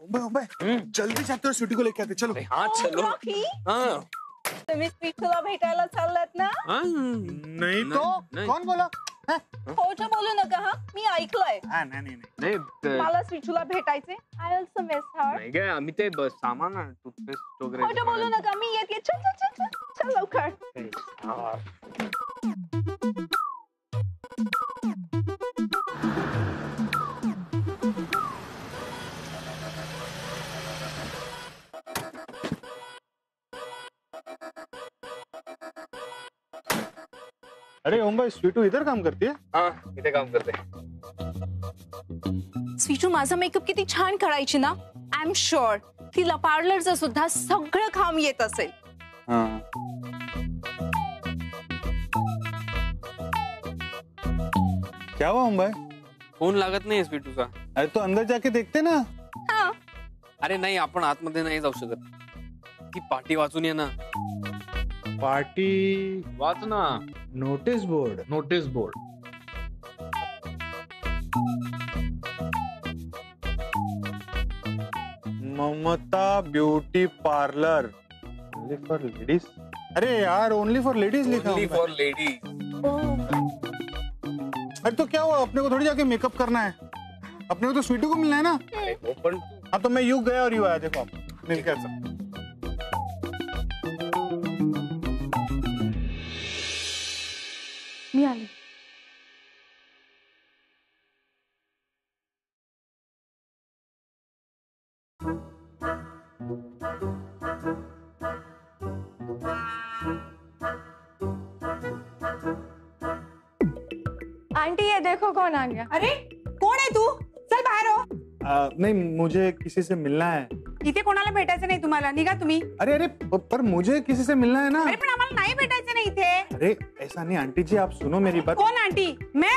जल्दी जाते हो, स्वीटी को लेके आते, चलो। हाँ चलो। हाँ तुम्ही स्वीटूला भेटायला चाललात ना? नहीं तो कौन बोला? खोटं बोलू नका हा, मी ऐकलंय. नहीं मला स्वीटूला भेटायचे. I also miss her. नाही काय आम्ही ते सामान टूथपेस्ट वगैरे खोटं बोलू नका, मी येते. चल चल चल चल चल लवकर. अरे ओम भाई, स्वीटू इधर काम करती है? हाँ इथे काम करते. स्वीटू माझा मेकअप किती छान करायची ना. आय एम शुअर तिला पार्लरचं सुद्धा सगळं काम येत असेल. क्या हुआ ओम भाई? फोन लागत नाही स्वीटूचा. अरे तो अंदर जाके देखते ना. हाँ. अरे नाही, आपण आतमध्ये नाही जाऊ शकत. ती पाटी वाचून ये ना. पार्टी वाच ना. Notice board. Notice board. Mamta beauty parlour only for ladies. अरे यार, ओनली फॉर लेडीज लिखा ओनली है। For ladies. अरे तो क्या हुआ, अपने को थोड़ी जाके मेकअप करना है, अपने को तो स्वीटू को मिलना है ना. अरे वो पण हाँ तो मैं यू गया और यू आया, देखो आप मिल के ऐसा. मी आले. आंटी ये देखो कौन आ गया. अरे कोण आहे तू? चल बाहेर हो. नहीं, मुझे किसी से मिलना है. इथे कोणाला भेटायचं नाही तुम्हाला, निघा तुम्ही. अरे अरे पर मुझे किसी से मिलना है ना. अरे पण आम्हाला नाही भेटायचं नाही इथे. अरे ऐसा नहीं आंटी जी, आप सुनो मेरी बात. कौन आंटी? मैं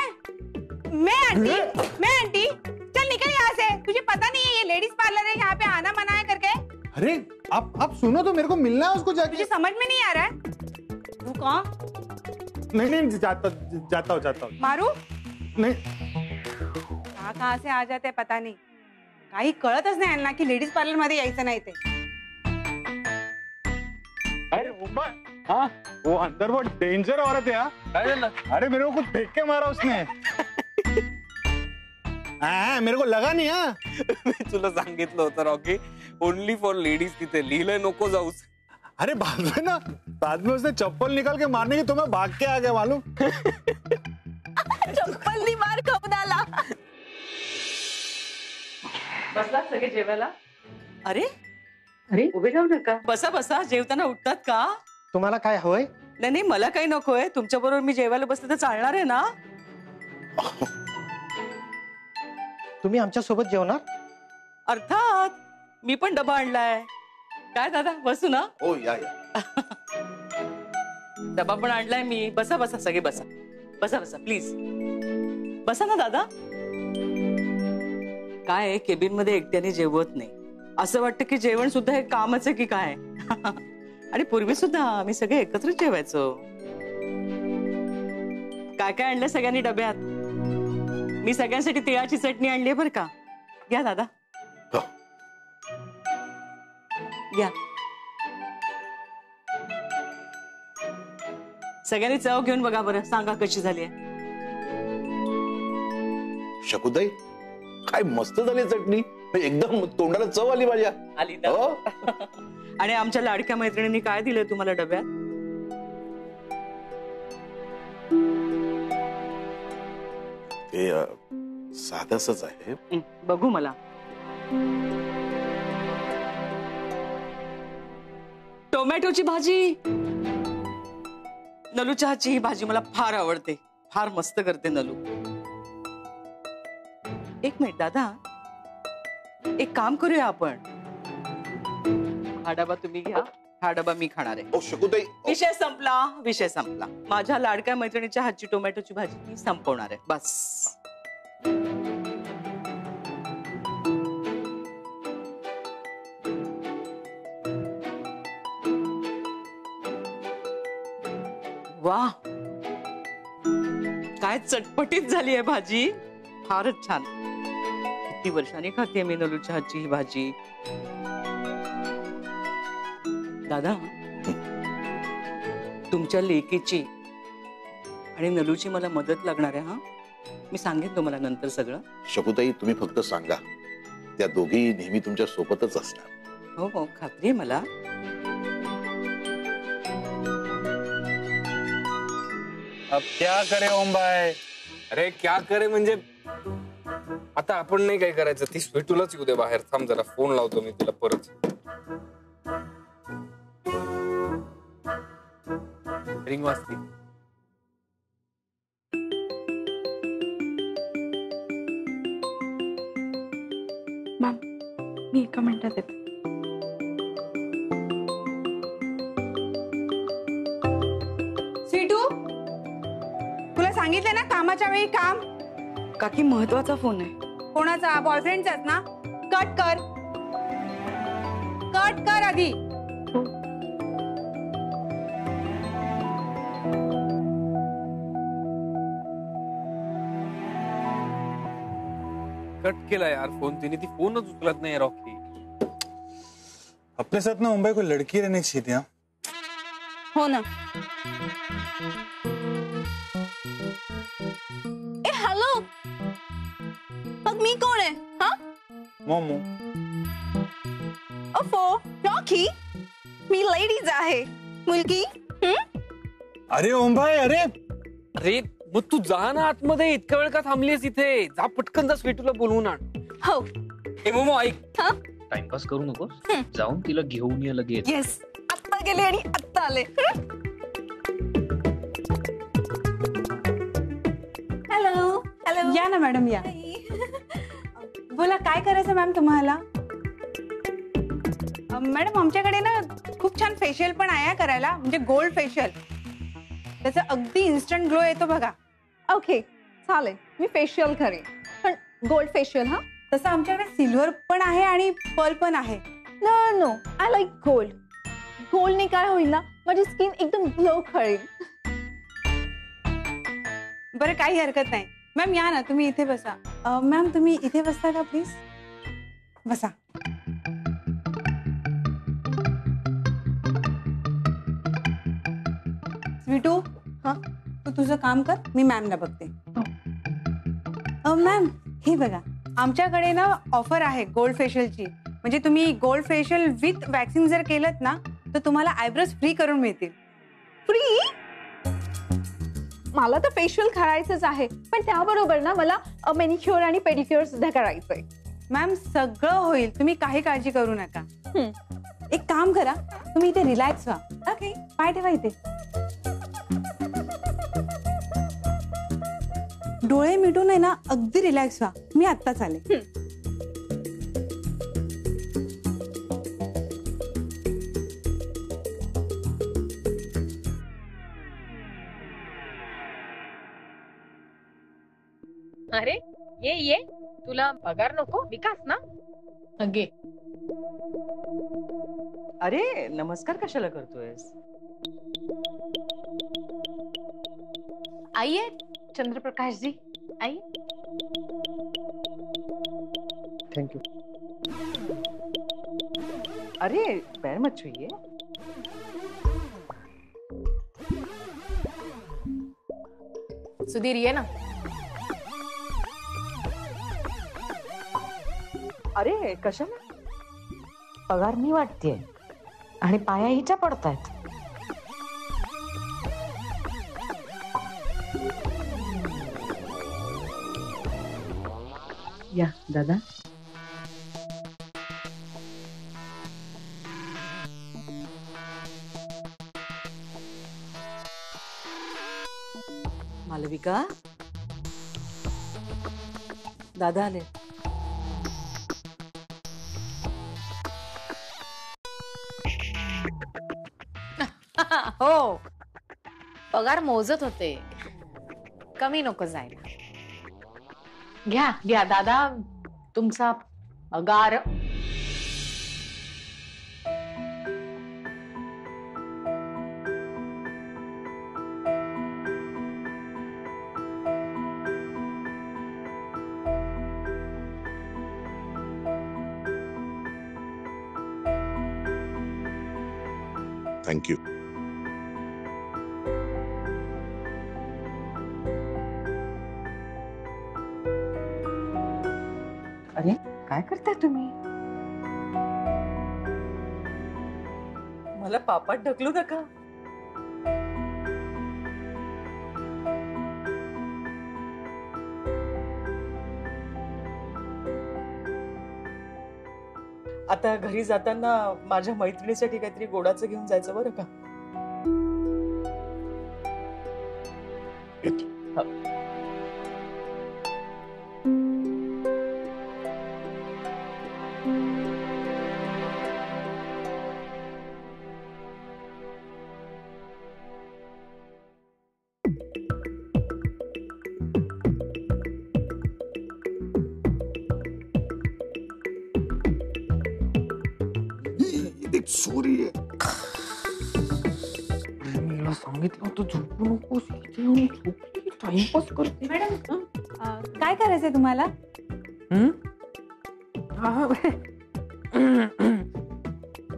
आंटी. चल निकल यहाँ से. तुझे पता नहीं है ये लेडीज पार्लर है, यहाँ पे आना मना है करके. अरे आप सुनो तो, मेरे को मिलना है उसको जाके. तुझे समझ में नहीं आ रहा है? तू कौन? नहीं जाता हूँ. मारू? नहीं. कहाँ से आ जाते पता नहीं. काही कळतच नाही यांना की लेडीज पार्लर मध्ये यायचं नाही ते. अरे मुंबई, हाँ वो अंदर वो डेंजर औरत है यार. काय झालं? अरे मेरे को कुछ फेंक के मारा उसने. मेरे को लगा नहीं. मी तुला सांगितलं होतं रॉकी, ओनली फॉर लेडीज तिथे लिहिलंय, नको जाऊस. अरे बाद में उसने चप्पल निकाल के मारने की, तो मैं भाग के आ गया मालूम. चप्पलनी मार कपडाला. बसला सगळे जेवायला. अरे अरे उभे राहू नका. बसा बसा, जेवताना उठतात का? तुम्हाला काय हवंय? नाही नाही, मला काही नकोय. तुमच्या बरोबर मी जेवायला बसले तर चालणार आहे ना? तुम्ही आमच्या सोबत जेवणार? अर्थात, मी पण डबा आणलाय. काय दादा, बसू ना? हो या. डबा पण आणलाय मी. बसा बसा, सगळे बसा. बसा बसा प्लीज. बसा ना दादा. काय केबिन मध्ये एकट्याने जेवत नाही. असं वाटतं की जेवण सुद्धा हे कामच आहे की काय. आणि पूर्वी सुद्धा आम्ही सगळे एकत्र जेवायचो. काय काय आणलं सगळ्यांनी डब्यात? मी सगळ्यांसाठी तिळाची चटणी आणली बरं का. घ्या दादा, घ्या. सगळ्यांनी चव घेऊन बघा बरं, सांगा कशी झाली. शकुताई, काय मस्त झाली चटणी. एकदम तोंडाला चव आली माझ्या. आली ना? आणि आमच्या लाडक्या मैत्रिणींनी काय दिलंय तुम्हाला डब्यात? ते साधंच आहे. बघू मला. टोमॅटोची भाजी. नलूच्या हातची ही भाजी मला फार आवडते. फार मस्त करते नलू. एक मिनिट दादा, एक काम करूया आपण. हा डबा तुम्ही घ्या, हा डबा मी खाणार आहे. शकुताई, विषय संपला, विषय संपला. माझ्या लाडक्या मैत्रिणीच्या हातची टोमॅटोची भाजी मी संपवणार आहे, बस. वा, काय चटपटीत झाली आहे भाजी. फारच छान. किती वर्षांनी खाते मी नलूच्या हातची ही भाजी. दादा, तुमच्या लेकीची आणि नलूची मला मदत लागणार आहे. हा, मी सांगेन तुम्हाला नंतर सगळं. शकुताई, तुम्ही फक्त सांगा, त्या दोघी नेहमी तुमच्या सोबतच असणार. हो हो, खात्री आहे मला. अब क्या करे ओम भाई? अरे क्या करे म्हणजे आता आपण नाही काय करायचं, ती स्वीटूलाच येऊ दे बाहेर. थांब जरा, फोन लावतो मी तिला परत. रिंग वाजती. मॅम मी एका मिनिटात येते. स्वीटू, तुला सांगितलं ना कामाच्या वेळी काम. काकी महत्वाचा फोन आहे. कोणाचा? बॉयफ्रेंडचाच ना? कट कर, कट कर आधी. कट केला यार फोन तिने. ती फोनच उचलत नाही रॉकी. अपने साथ ना मुंबई को लड़की रहने चाहिए थी. हाँ, हो ना. ए हॅलो, मग मी कोण आहे? हा, मोमो. ओफो रॉकी, मी लेडीज आहे. मुलगी. अरे ओम भाई, अरे अरे मग तू जा ना आतमध्ये. इतका वेळ का थांबलीस इथे? जा पटकन, जा स्वीटूला बोलवून आण. हो. ए मोमो ऐक, टाइमपास करू नकोस. जाऊन तिला घेऊन ये लगेच. येस, आत्ता गेले आणि आत्ता आले. Hello hello. या ना मॅडम, या. बोला, काय करायचं मॅम तुम्हाला? मॅडम आमच्याकडे ना खूप छान फेशियल पण आहे करायला, म्हणजे गोल्ड फेशियल. त्याचा अगदी इन्स्टंट ग्लो येतो बघा. ओके चालेल, मी फेशियल करेन, पण गोल्ड फेशियल. हा, तसं आमच्याकडे सिल्वर पण आहे आणि पर्ल पण आहे. No no, I like gold. गोल्डने काय होईल ना, माझी स्किन एकदम ग्लो करेल. बरं, काही हरकत नाही. मॅम या ना, तुम्ही इथे बसा. मॅम तुम्ही इथे बसता का प्लीज? बसा. स्वीटू, हा, तू तुझं काम कर, मी मॅमला बघते. मॅम हे बघा, आमच्याकडे ना ऑफर आहे गोल्ड फेशियलची. म्हणजे तुम्ही गोल्ड फेशियल विथ वॅक्सिंग जर केलं ना, तर तुम्हाला आयब्रोज फ्री करून मिळतील. फ्री? मला तर फेशियल करायचंच आहे, पण त्याबरोबर ना मला मॅनिक्युअर आणि पेडिक्युअर सुद्धा करायचंय. मॅम सगळं होईल, तुम्ही काही काळजी करू नका. एक काम करा, तुम्ही इथे रिलॅक्स व्हा. ओके, पाय ठेवा इथे. डोळे मिटून आहे ना, अगदी रिलॅक्स व्हा. मी आत्ताच आले. अरे ये ये, तुला पगार नको? विकास ना अगे. अरे नमस्कार कशाला करतोयस? आई आहे Chandraprakash ji. I thank you. अरे पैर मत छुइए. सुधीर ये ना. अरे कशाला? पगार मी वाटतेय आणि पाया हिच्या पडतायत. या दादा. मालविका, दादा आले. हो, पगार मोजत होते, कमी नको जायला. घ्या घ्या दादा, तुमचा पगार. थँक्यू. अरे काय करताय तुम्ही? मला पापात ढकलू नका. आता घरी जाताना माझ्या मैत्रिणीसाठी काहीतरी गोडाचं घेऊन जायचं बरं का. मला सांगितलं होतं झोपू नकोस, इथे येऊन झोपली, टाइमपास करते. मॅडम काय करायचंय तुम्हाला?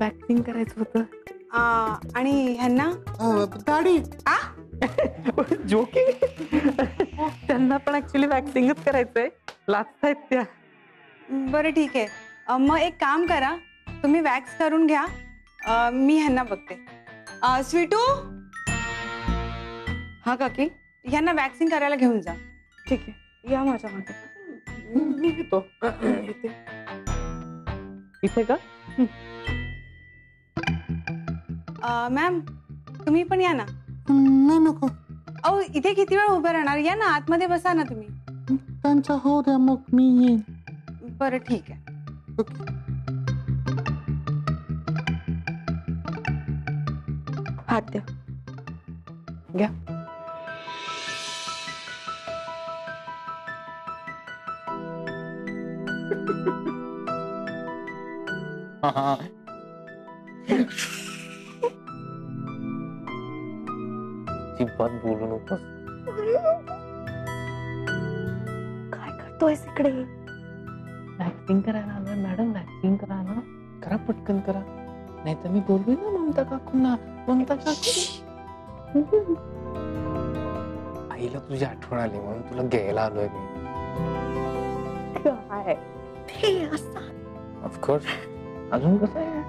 वॅक्सिंग करायचं होतं. आणि ह्यांना दाढी. जोकिंग. त्यांना पण ऍक्च्युली वॅक्सिंगच करायचंय. लाजतायत त्या. बरं ठीक आहे. मग एक काम करा, तुम्ही वॅक्स करून घ्या, मी ह्यांना बघते. स्वीटू. हा काकी. ह्यांना वॅक्सिंग करायला घेऊन जा. ठीक आहे, या माझ्या मागे. मी घेतो. इथे का? मॅम तुम्ही पण या ना. नाही नको. अहो इथे किती वेळ उभं राहणार? या ना, आतमध्ये बसा ना तुम्ही. त्यांचा हो द्या, मग मी येईन. बरं ठीक आहे. हात द्या. घ्या. अजिबात बोलू नकोस. काय करतोयस इकडे? वॅक्सिंग करायला आलोय मॅडम. वॅक्सिंग करा ना. करा, पटकन करा, नाही तर मी बोलवी ना ममता काकूंना. ममता काकू, आईला तुझी आठवण आली म्हणून तुला घ्यायला आलोय मी. काय ते असं? ऑफकोर्स. अजून कसं आहे?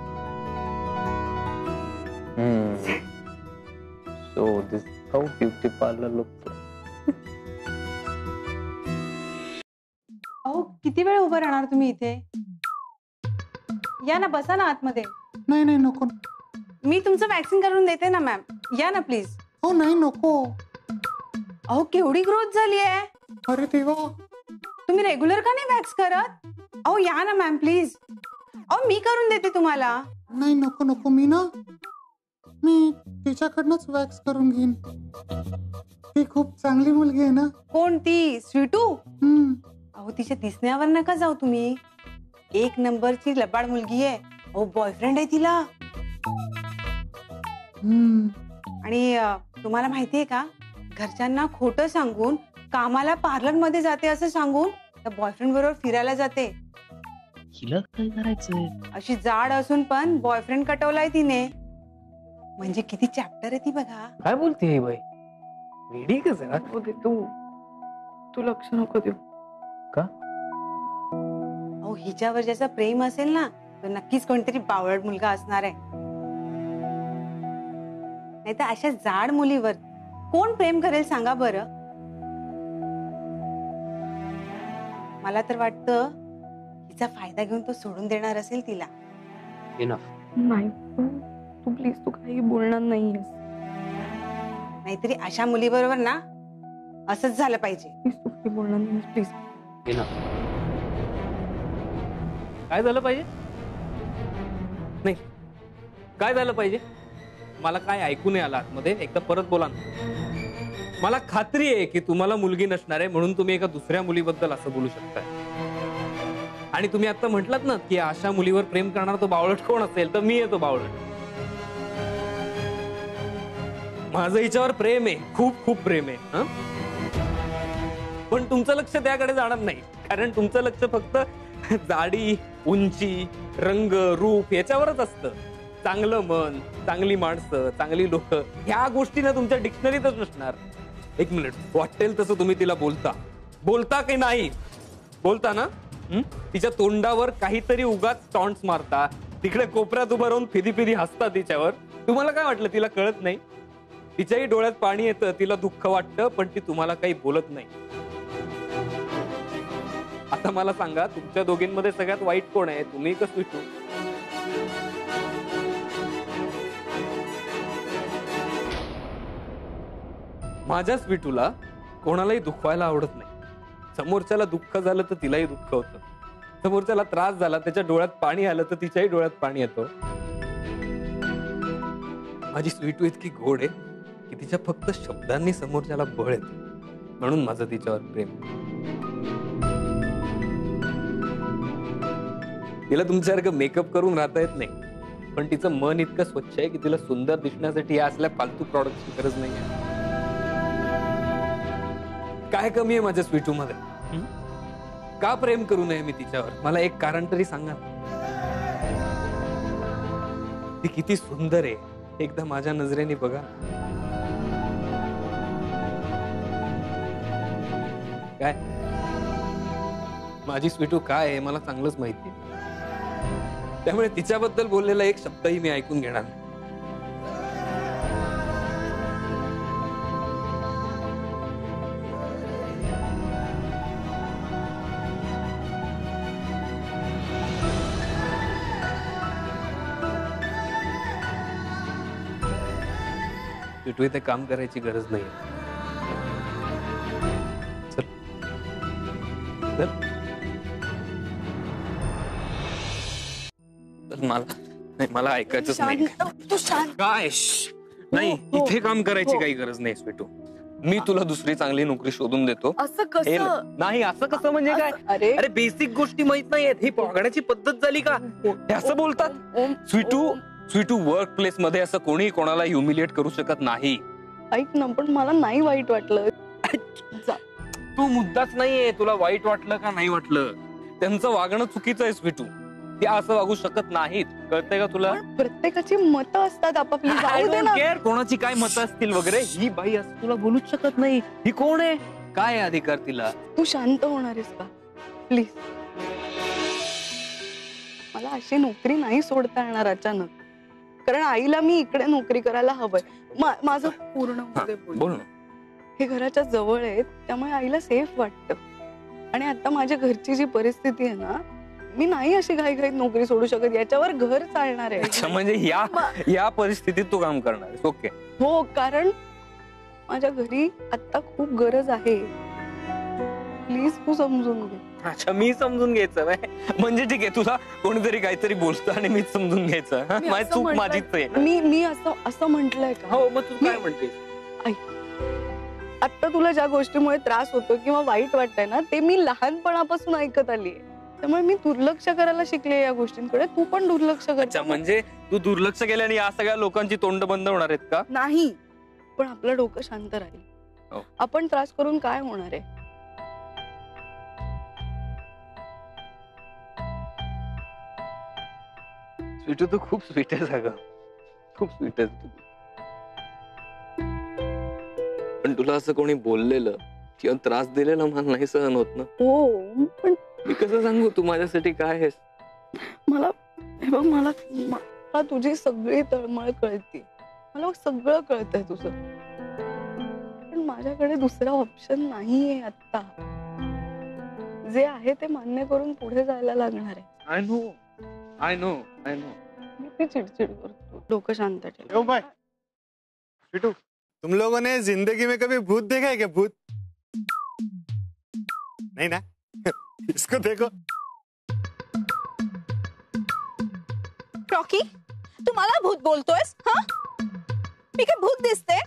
So this how beauty parlour looks. अहो किती वेळ उभं राहणार तुम्ही इथे? या ना, बसा ना आतमध्ये. नाही नाही नको. मी तुमचं वॅक्सिंग करून देते ना मॅम. या ना प्लीज. हो नाही नको. अहो केवढी ग्रोथ झाली आहे. अरे देवा, तुम्ही रेग्युलर का नाही वॅक्स करत? अहो या ना मॅम प्लीज. अहो मी करून देते तुम्हाला. नाही नको नको. मी तिच्याकडनंच वॅक्स करून घेईन. ती खूप चांगली मुलगी आहे ना. कोण ती? स्वीटू. अहो तिच्या दिसण्यावर नका जाऊ तुम्ही. एक नंबरची लबाड मुलगी आहे. अहो बॉयफ्रेंड आहे तिला. आणि तुम्हाला माहितीये का, घरच्यांना खोटं सांगून कामाला पार्लर मध्ये जाते असं सांगून त्या बॉयफ्रेंड बरोबर फिरायला जाते. हिला काय करायचंय? अशी जाड असून पण बॉयफ्रेंड कटवलाय तिने. म्हणजे किती चॅप्टर आहे ती बघा. काय बोलते ही बाई? वेडी का जरा? तू लक्ष नको देऊ. का? अहो हिच्यावर ज्याचं प्रेम असेल ना, तो नक्कीच कोणतरी बावळट मुलगा असणार आहे. नाही तर अशा जाड मुलीवर कोण प्रेम करेल सांगा बरं. मला तर वाटतं हिचा फायदा घेऊन तो सोडून देणार असेल तिला. नाही तू प्लीज, तू काही बोलणार नाहीयेस. नाहीतरी अशा मुलीबरोबर ना असंच झालं पाहिजे. प्लीज तू काही बोलणार नाहीयेस प्लीज. काय झालं पाहिजे? नाही, काय झालं पाहिजे? मला काय ऐकू नाही आलं आतमध्ये. एकदा परत बोला ना. मला खात्री आहे की तुम्हाला मुलगी नसणार आहे म्हणून तुम्ही एका दुसऱ्या मुलीबद्दल असं बोलू शकताय. आणि तुम्ही आता म्हटलात ना की अशा मुलीवर प्रेम करणार तो बावळट कोण असेल, तर मी आहे तो बावळट. माझं हिच्यावर प्रेम आहे, खूप खूप प्रेम आहे. पण तुमचं लक्ष त्याकडे जाणार नाही, कारण तुमचं लक्ष फक्त जाडी, उंची, रंग, रूप याच्यावरच असतं. चांगलं मन, चांगली माणसं, चांगली लोक, ह्या गोष्टी ना तुमच्या डिक्शनरीतच नसणार. एक मिनिट, वाटेल तसं तुम्ही तिला बोलता की नाही? बोलता ना? तिच्या तोंडावर काहीतरी उगाच टॉन्ट्स मारता, तिकडे कोपऱ्यात उभं राहून फिरी हसता तिच्यावर. तुम्हाला काय वाटलं तिला कळत नाही? तिच्याही डोळ्यात पाणी येतं, तिला दुःख वाटतं, पण ती तुम्हाला काही बोलत नाही. आता मला सांगा, तुमच्या दोघींमध्ये सगळ्यात वाईट कोण आहे, तुम्ही का स्वीटू? माझ्या स्वीटूला कोणालाही दुखवायला आवडत नाही. समोरच्याला दुःख झालं तर तिलाही दुःख होतं, समोरच्याला त्रास झाला, त्याच्या डोळ्यात पाणी आलं तर तिच्याही डोळ्यात पाणी येतं. माझी स्वीटू इतकी गोड आहे की तिच्या फक्त शब्दांनी समोरच्याला बळ येते, म्हणून माझं तिच्यावर प्रेम. तिला तुमच्यासारखं मेकअप करून राहता येत नाही, पण तिचं मन इतकं स्वच्छ आहे की तिला सुंदर दिसण्यासाठी या असल्या फालतू प्रॉडक्टची गरज नाही आहे. काय कमी आहे माझ्या स्वीटू मध्ये? का प्रेम करू नये मी तिच्यावर? मला एक कारण तरी सांगा. ती किती सुंदर आहे, एकदा माझ्या नजरेने बघा. काय माझी स्वीटू काय आहे मला चांगलंच माहिती, त्यामुळे तिच्याबद्दल बोललेला एक शब्दही मी ऐकून घेणार नाही. स्वीटू इथे काम करायची गरज नाही. मला ऐकायचंच नाही. काय नाही, इथे काम करायची काही गरज नाही स्वीटू. मी तुला दुसरी चांगली नोकरी शोधून देतो. असं कसं? नाही, असं कसं म्हणजे काय? अरे बेसिक गोष्टी माहित नाहीयेत, ही वागण्याची पद्धत झाली का? हे असं बोलतात? स्वीटू वर्क प्लेस मध्ये असं कोणी कोणाला ह्युमिलिएट करू शकत नाही. ऐक ना, पण मला नाही वाईट वाटलं. तू मुद्दाच नाहीये, तुला वाईट वाटलं का नाही वाटलं? त्यांचं वागणं चुकीचं आहे स्वीटू, ते असं वागू शकत नाहीत. कळतंय का तुला? प्रत्येकाची मतं असतात आपापली. जाऊ दे ना. कोणाची काय मतं असतील वगैरे, ही बाई असं तुला बोलूच शकत नाही. ही कोण आहे? काय अधिकार तिला? तू शांत होणार आहेस का प्लीज? मला अशी नोकरी नाही सोडता येणार अचानक, कारण आईला मी इकडे नोकरी करायला हवंय. माझं पूर्ण बोल ना. हे घराच्या जवळ आहे, त्यामुळे आईला सेफ वाटतं. आणि आता माझ्या घरची जी परिस्थिती आहे ना, मी नाही अशी घाईघाईत नोकरी सोडू शकत. याच्यावर घर चालणार आहे. म्हणजे या परिस्थितीत तू काम करणार आहेस? ओके. हो, कारण माझ्या घरी आता खूप गरज आहे. प्लीज तू समजून घे. अच्छा, मी समजून घ्यायचं? म्हणजे ठीक आहे, तुला कोणीतरी काहीतरी बोलतं आणि मी समजून घ्यायचं. माझी चूक माझीच आहे. मी असं म्हंटलय का? हो, मग तू काय म्हणतेस? आता तुला ज्या गोष्टीमुळे त्रास होतो किंवा वाईट वाटतंय ना, ते मी लहानपणापासून ऐकत आलीये. त्यामुळे मी दुर्लक्ष करायला शिकले या गोष्टींकडे. तू पण दुर्लक्ष कर. अच्छा, म्हणजे तू दुर्लक्ष केल्याने या सगळ्या लोकांची तोंड बंद होणार आहेत का? नाही, पण आपलं डोकं शांत राहील. आपण त्रास करून काय होणार आहे? स्वीटू, तू खूप स्वीट आहेस अगं, खूप स्वीट आहेस तू. पण तुला असं कोणी बोललेलं किंवा त्रास दिलेला मला नाही सहन होत ना. हो, पण मी कसं सांगू तू माझ्यासाठी काय आहेस? मला तुझी सगळी तळमळ कळते. मला सगळं कळतंय तुझं, पण माझ्याकडे दुसरा ऑप्शन नाहीये आता. जे आहे ते मान्य करून पुढे जायला लागणार आहे. I know. मी चिडचिड करतो. डोकं शांत ठेव. भाई बिटू, तुम लोगों ने जिंदगी में कभी भूत देखा है क्या? भूत नहीं ना? इसको देखो. रॉकी, तू मला भूत बोलतोयस? हा, मी काय भूत दिसते?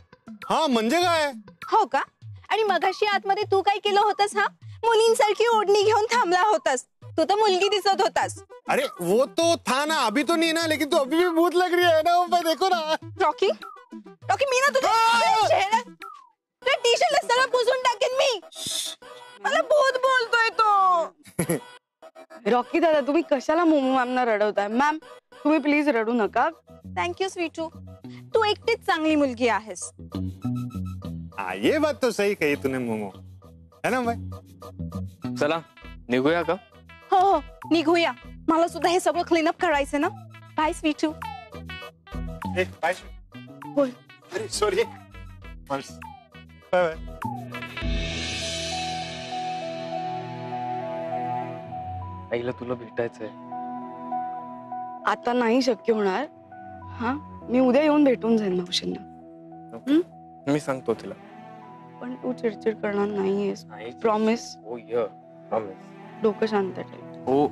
हा, म्हणजे काय? हो का? आणि मगाशी आतमध्ये तू काय केलं होतस? हा, मुलींसारखी ओढणी घेऊन थांबला होतास. तू तर मुलगी दिसत होतास. अरे वो तो था ना, अभी तो नहीं ना, लेकिन तू अभी भी भूत लग रही है ना. भाई देखो ना. रॉकी, मी ना तुझ्या टी शर्टला सगळं पुसून टाकेन मी. मला भूत बोलतोय तो. रॉकी दादा तुम्ही कशाला मोमो मॅमना रडवताय? मॅम तुम्ही प्लीज रडू नका. थँक्यू स्वीटू, तू एकटीच चांगली मुलगी आहेस. हाँ ये बात तो सही कही तूने मोमो, है ना भाई? चला निघूया का? हो हो निघूया, मला सुद्धा हे सगळं क्लीनअप करायचं ना. बाय स्वीटू. बाय. बोल. अरे सॉरी. Bye bye. आईला तुला भेटायचंय. आता नाही शक्य होणार. हा मी उद्या येऊन भेटून जाईन मावशींना. मी सांगतो तिला. पण तू चिडचिड करणार नाहीयेस? नाही. प्रॉमिस? हो य प्रॉमिस. डोकं शांत ठेव. हो.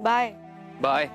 बाय. बाय.